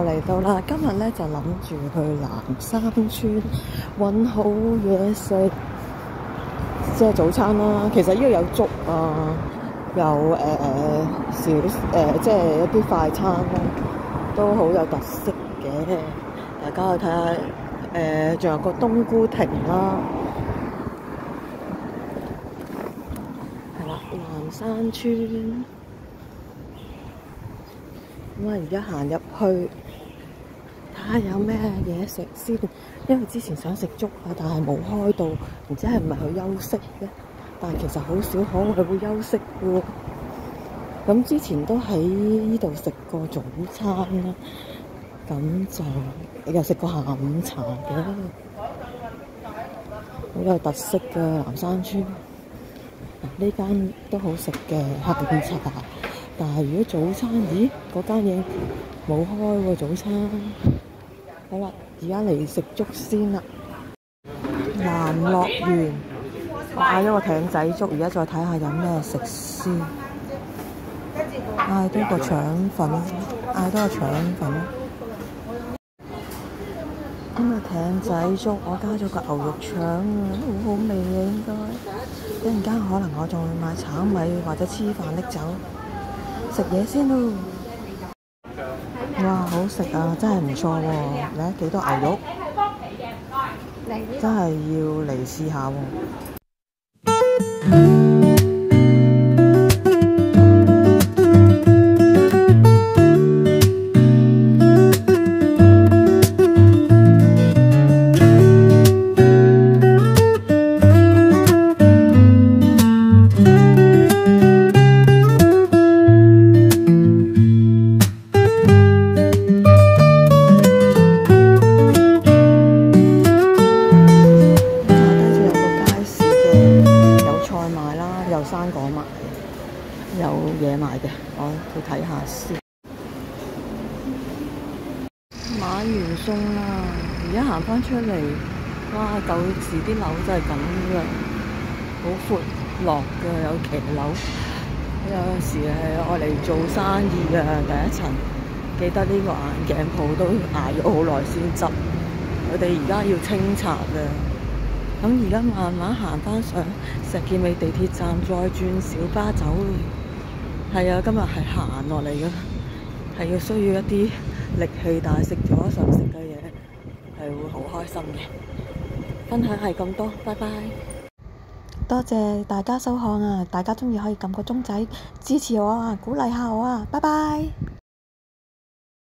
嚟到啦！今日咧就諗住去南山村搵好嘢食，即係早餐啦。其實呢度有粥啊，有即係一啲快餐啦，都好有特色嘅。大家去睇下，仲有個冬菇亭啦，係啦，南山村。咁啊，而家行入去睇下有咩嘢食先，因為之前想食粥啊，但係冇開到，唔知係唔係去休息咧？但係其實好少可係會休息嘅喎。咁之前都喺呢度食過早餐啦，咁就又食過下午茶嘅，好有特色嘅南山村。呢間都好食嘅下午茶。但係如果早餐，咦，嗰間嘢冇開喎早餐。好啦，而家嚟食粥先啦。南樂園，我嗌咗個艇仔粥，而家再睇下有咩食先。嗌多個腸粉，嗌多個腸粉。咁啊，艇仔粥我加咗個牛肉腸啊，好好味啊應該。一陣間可能我仲會買炒米或者黐飯拎走。食嘢先咯！哇，好食啊，真係唔錯喎！你睇幾多牛肉，真係要嚟試下喎。有生果賣，有嘢賣嘅，我去睇下先。買完餸啦，而家行返出嚟，哇！舊時啲樓真係咁嘅，好闊落嘅，有騎樓。有時係愛嚟做生意嘅第一層，記得呢個眼鏡鋪都捱咗好耐先執，佢哋而家要清拆啦。咁而家慢慢行返上石硤尾地鐵站，再轉小巴走。係啊，今日係行落嚟嘅，係要需要一啲力氣，但係食咗想食嘅嘢係會好開心嘅。分享係咁多，拜拜。多謝大家收看啊！大家鍾意可以撳個鐘仔支持我啊，鼓勵下我啊，拜拜。